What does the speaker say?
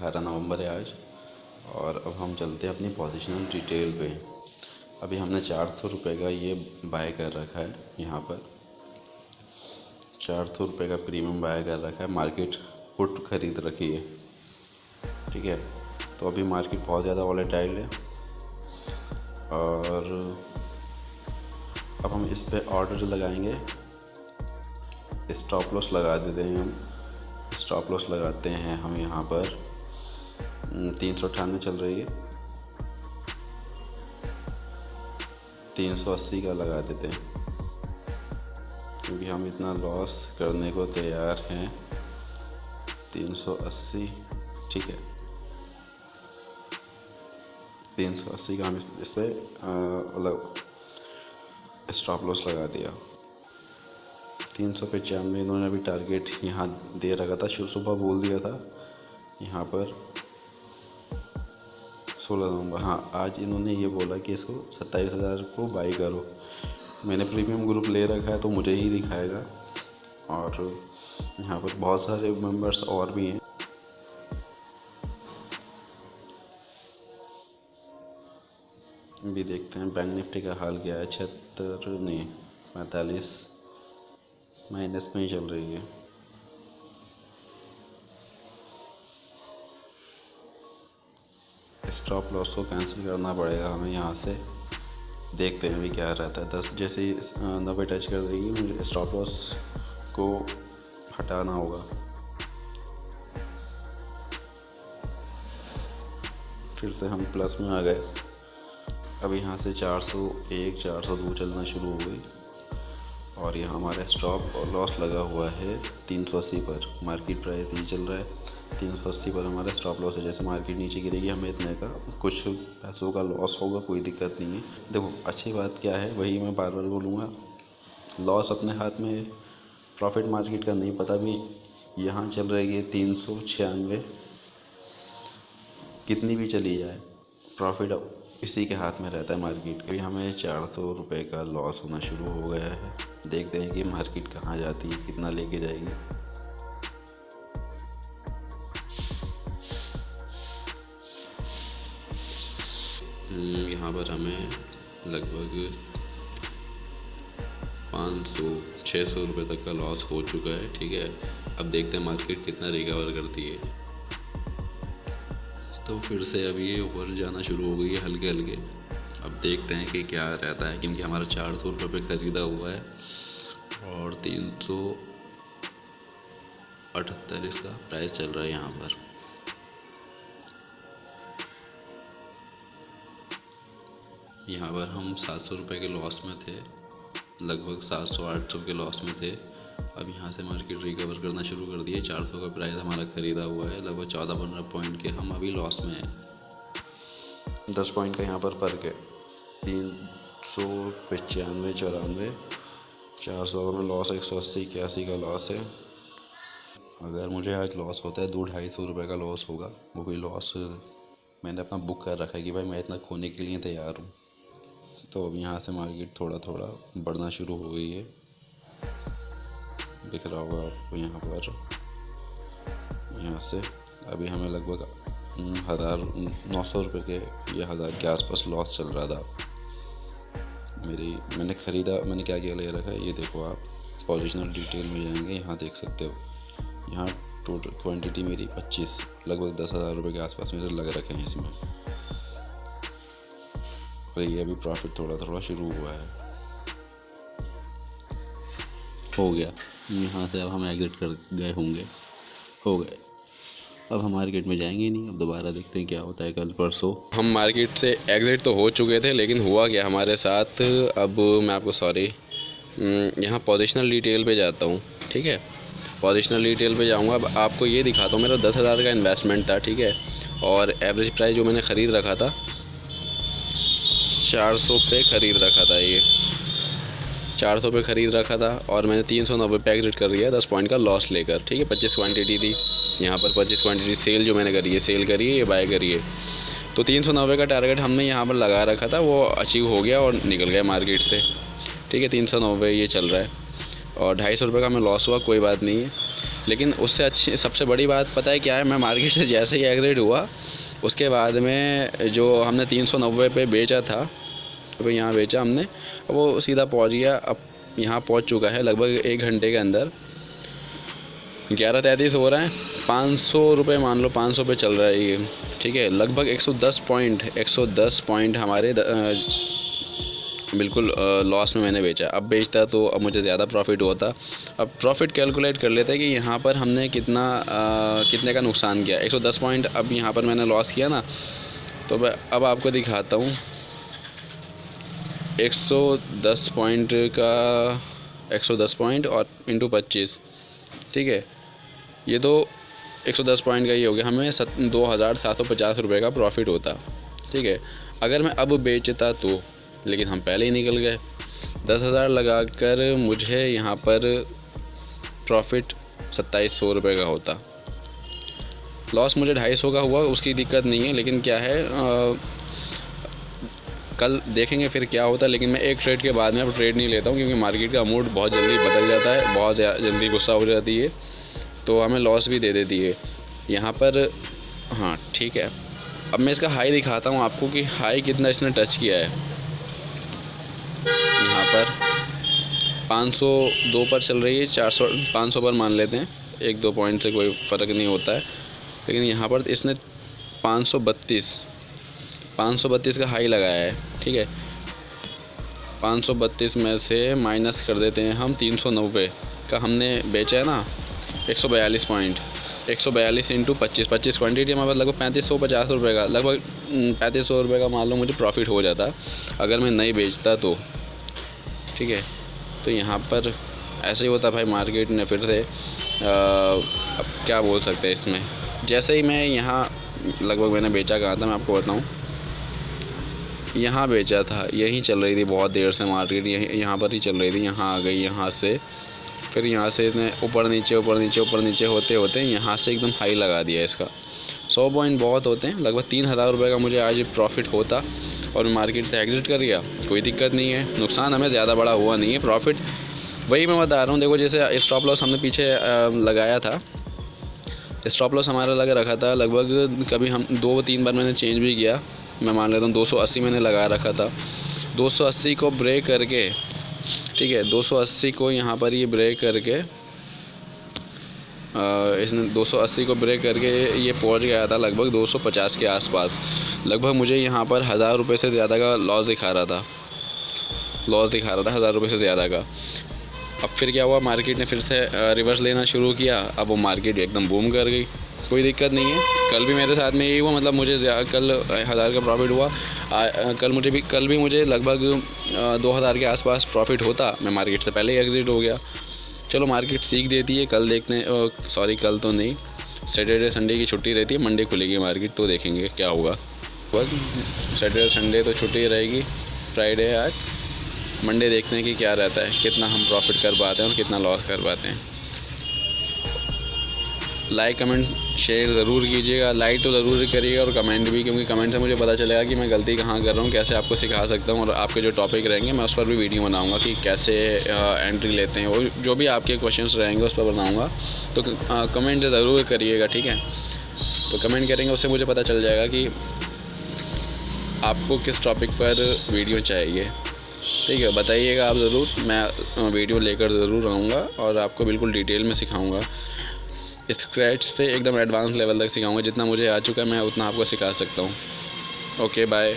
18 नवंबर है आज। और अब हम चलते हैं अपनी पोजिशनल डिटेल पे। अभी हमने 400 रुपये का ये बाय कर रखा है। यहाँ पर 400 रुपये का प्रीमियम बाय कर रखा है। मार्केट पुट खरीद रखी है, ठीक है। तो अभी मार्केट बहुत ज़्यादा वॉलेटाइल है और अब हम इस पे ऑर्डर लगाएंगे। स्टॉप लॉस लगा देते हैं हम। स्टॉप लॉस लगाते हैं हम यहाँ पर 398 चल रही है, 380 का लगा देते हैं क्योंकि हम इतना लॉस करने को तैयार हैं। 380, ठीक है। 380 का हम इस पर स्टॉप लॉस लगा दिया। 395 इन्होंने अभी टारगेट यहाँ दे रखा था, सुबह बोल दिया था यहाँ पर 16 नवंबर। हाँ, आज इन्होंने ये बोला कि इसको 27,000 को बाई करो। मैंने प्रीमियम ग्रुप ले रखा है तो मुझे ही दिखाएगा और यहाँ पर बहुत सारे मेंबर्स और भी हैं। अभी देखते हैं बैंक निफ्टी का हाल क्या है। 76 नहीं 45 माइनस में ही चल रही है। स्टॉप लॉस को कैंसिल करना पड़ेगा हमें यहाँ से। देखते हैं अभी क्या रहता है। 10 जैसे ही 90 टच कर देगी मुझे स्टॉप लॉस को हटाना होगा। फिर से हम प्लस में आ गए। अब यहाँ से 401 402 चलना शुरू हो गई और यहाँ हमारा स्टॉप और लॉस लगा हुआ है 380 पर। मार्केट प्राइस ये चल रहा है 380 पर हमारा स्टॉप लॉस है। जैसे मार्केट नीचे गिरेगी हमें इतने का कुछ पैसों का लॉस होगा, कोई दिक्कत नहीं है। देखो अच्छी बात क्या है, वही मैं बार बार बोलूँगा, लॉस अपने हाथ में, प्रॉफिट मार्केट का नहीं पता। भी यहाँ चल रही है 396, कितनी भी चली जाए प्रॉफिट इसी के हाथ में रहता है मार्केट। अभी हमें 400 रुपये का लॉस होना शुरू हो गया है। देखते हैं कि मार्केट कहाँ जाती है, कितना लेके जाएगी। यहाँ पर हमें लगभग 500-600 रुपये तक का लॉस हो चुका है, ठीक है। अब देखते हैं मार्केट कितना रिकवर करती है। तो फिर से अभी ये ऊपर जाना शुरू हो गई है हल्के हल्के। अब देखते हैं कि क्या रहता है, क्योंकि हमारा 400 रुपये पे ख़रीदा हुआ है और 378 इसका प्राइस चल रहा है यहाँ पर। यहाँ पर हम 700 रुपये के लॉस में थे, लगभग 700-800 के लॉस में थे। अब यहाँ से मार्केट रिकवर करना शुरू कर दिए। 400 का प्राइस हमारा ख़रीदा हुआ है, लगभग 14-15 पॉइंट के हम अभी लॉस में हैं। 10 पॉइंट का यहाँ पर फ़र्क है। 395, 94, 400 में लॉस, 180-81 का लॉस है। अगर मुझे आज लॉस होता है 200-250 रुपये का लॉस होगा। वो भी लॉस मैंने अपना बुक कर रखा है कि भाई मैं इतना खोने के लिए तैयार हूँ। तो अब यहाँ से मार्केट थोड़ा थोड़ा बढ़ना शुरू हो गई है, दिख रहा होगा आपको यहाँ पर। यहाँ से अभी हमें लगभग 900 रुपये के या 1000 के आसपास लॉस चल रहा था। मैंने क्या क्या ले रखा है ये देखो आप। पोजिशनल डिटेल में जाएंगे, यहाँ देख सकते हो। यहाँ टोटल क्वांटिटी मेरी 25, लगभग 10,000 रुपये के आसपास मेरे लग रखे हैं इसमें। और ये अभी प्रॉफिट थोड़ा थोड़ा शुरू हुआ है, हो गया। यहाँ से अब हम एग्जिट कर गए होंगे, हो गए। अब हम मार्केट में जाएंगे नहीं, अब दोबारा देखते हैं क्या होता है कल परसों। हम मार्केट से एग्जिट तो हो चुके थे, लेकिन हुआ क्या हमारे साथ, अब मैं आपको यहाँ पोजिशनल डिटेल पे जाता हूँ, ठीक है। पोजिशनल डिटेल पे जाऊँगा। अब आपको ये दिखाता हूँ, मेरा 10,000 का इन्वेस्टमेंट था, ठीक है। और एवरेज प्राइस जो मैंने ख़रीद रखा था 400 पे ख़रीद रखा था, ये 400 पे ख़रीद रखा था और मैंने 390 पे एग्जिट कर दिया 10 पॉइंट का लॉस लेकर, ठीक है। 25 क्वांटिटी थी यहाँ पर, 25 क्वांटिटी सेल जो मैंने करी है, सेल करिए ये बाय करिए। तो 390 का टारगेट हमने यहाँ पर लगा रखा था, वो अचीव हो गया और निकल गया मार्केट से, ठीक है। 390 ये चल रहा है। और 250 रुपये का हमें लॉस हुआ, कोई बात नहीं है। लेकिन उससे अच्छी सबसे बड़ी बात पता है क्या है, मैं मार्केट से जैसे ही एग्जिट हुआ उसके बाद में जो हमने 390 पे बेचा था, तो यहाँ बेचा हमने, वो सीधा पहुँच गया, अब यहाँ पहुँच चुका है लगभग 1 घंटे के अंदर। 11:33 हो रहा है, 500 रुपये मान लो, 500 पे चल रहा है ये, ठीक है। लगभग 110 पॉइंट हमारे बिल्कुल लॉस में मैंने बेचा। अब बेचता तो अब मुझे ज़्यादा प्रॉफिट होता। अब प्रॉफिट कैलकुलेट कर लेते हैं कि यहाँ पर हमने कितने का नुकसान किया। 110 पॉइंट अब यहाँ पर मैंने लॉस किया ना, तो मैं अब आपको दिखाता हूँ। 110 पॉइंट और इंटू 25, ठीक है, ये तो 110 पॉइंट का ही हो गया, हमें 2750 रुपये का प्रॉफिट होता, ठीक है। अगर मैं अब बेचता तो, लेकिन हम पहले ही निकल गए। 10,000 लगाकर मुझे यहाँ पर प्रॉफिट 2700 रुपये का होता। लॉस मुझे 250 का हुआ, उसकी दिक्कत नहीं है, लेकिन क्या है कल देखेंगे फिर क्या होता है। लेकिन मैं एक ट्रेड के बाद में अब ट्रेड नहीं लेता हूँ, क्योंकि मार्केट का मूड बहुत जल्दी बदल जाता है, बहुत जल्दी गुस्सा हो जाती है, तो हमें लॉस भी दे देती है यहाँ पर। हाँ ठीक है, अब मैं इसका हाई दिखाता हूँ आपको कि हाई कितना इसने टच किया है। यहाँ पर 502 पर चल रही है, 500 पर मान लेते हैं, 1-2 पॉइंट से कोई फ़र्क नहीं होता है। लेकिन यहाँ पर इसने 532 का हाई लगाया है, ठीक है। 532 में से माइनस कर देते हैं हम, 390 का हमने बेचा है ना, 142 पॉइंट, 142 इंटू 25 क्वान्टिटी हमारे पास लगभग 3550 रुपये का, लगभग 3500 रुपये का मान लो मुझे प्रॉफिट हो जाता अगर मैं नहीं बेचता तो, ठीक है। तो यहाँ पर ऐसे ही होता भाई, मार्केट ने फिर से अब क्या बोल सकते हैं इसमें। जैसे ही मैं यहाँ लगभग मैंने बेचा कहाँ था मैं आपको बताऊँ, यहाँ बेचा था, यहीं चल रही थी बहुत देर से मार्केट, यहाँ पर ही चल रही थी। यहाँ आ गई, यहाँ से फिर यहाँ से इसने ऊपर नीचे होते होते यहाँ से एकदम हाई लगा दिया इसका। 100 पॉइंट बहुत होते हैं, लगभग 3000 रुपये का मुझे आज प्रॉफिट होता और मैं मार्केट से एग्जिट कर गया, कोई दिक्कत नहीं है। नुकसान हमें ज़्यादा बड़ा हुआ नहीं है, प्रॉफिट वही मैं बता रहा हूँ। देखो जैसे स्टॉप लॉस हमने पीछे लगाया था, स्टॉप लॉस हमारा लगा रखा था लगभग, कभी हम 2-3 बार मैंने चेंज भी किया। मैं मान लेता हूँ 280 मैंने लगा रखा था, 280 को ब्रेक करके, ठीक है, 280 को यहाँ पर ये ब्रेक करके इसने 280 को ब्रेक करके ये पहुँच गया था लगभग 250 के आसपास। लगभग मुझे यहाँ पर 1000 रुपये से ज़्यादा का लॉस दिखा रहा था 1000 रुपये से ज़्यादा का। अब फिर क्या हुआ, मार्केट ने फिर से रिवर्स लेना शुरू किया, अब वो मार्केट एकदम बूम कर गई, कोई दिक्कत नहीं है। कल भी मेरे साथ में यही हुआ, मतलब मुझे कल 1000 का प्रॉफिट हुआ। कल भी मुझे लगभग 2000 के आसपास प्रॉफिट होता, मैं मार्केट से पहले ही एग्जिट हो गया। चलो मार्केट सीख देती है, कल देखते हैं, कल तो नहीं, सैटरडे संडे की छुट्टी रहती है, मंडे खुलेगी मार्केट, तो देखेंगे क्या होगा। सैटरडे संडे तो छुट्टी रहेगी, फ्राइडे है आज, मंडे देखते हैं कि क्या रहता है, कितना हम प्रॉफिट कर पाते हैं और कितना लॉस कर पाते हैं। लाइक कमेंट शेयर ज़रूर कीजिएगा, लाइक तो ज़रूर करिएगा और कमेंट भी, क्योंकि कमेंट से मुझे पता चलेगा कि मैं गलती कहाँ कर रहा हूँ, कैसे आपको सिखा सकता हूँ। और आपके जो टॉपिक रहेंगे मैं उस पर भी वीडियो बनाऊँगा कि कैसे एंट्री लेते हैं, और जो भी आपके क्वेश्चंस रहेंगे उस पर बनाऊँगा, तो कमेंट ज़रूर करिएगा, ठीक है। तो कमेंट करेंगे, उससे मुझे पता चल जाएगा कि आपको किस टॉपिक पर वीडियो चाहिए, ठीक है। बताइएगा आप ज़रूर, मैं वीडियो लेकर ज़रूर आऊँगा और आपको बिल्कुल डिटेल में सिखाऊँगा। स्क्रैच से एकदम एडवांस लेवल तक सिखाऊंगा, जितना मुझे आ चुका है मैं उतना आपको सिखा सकता हूँ। Okay bye.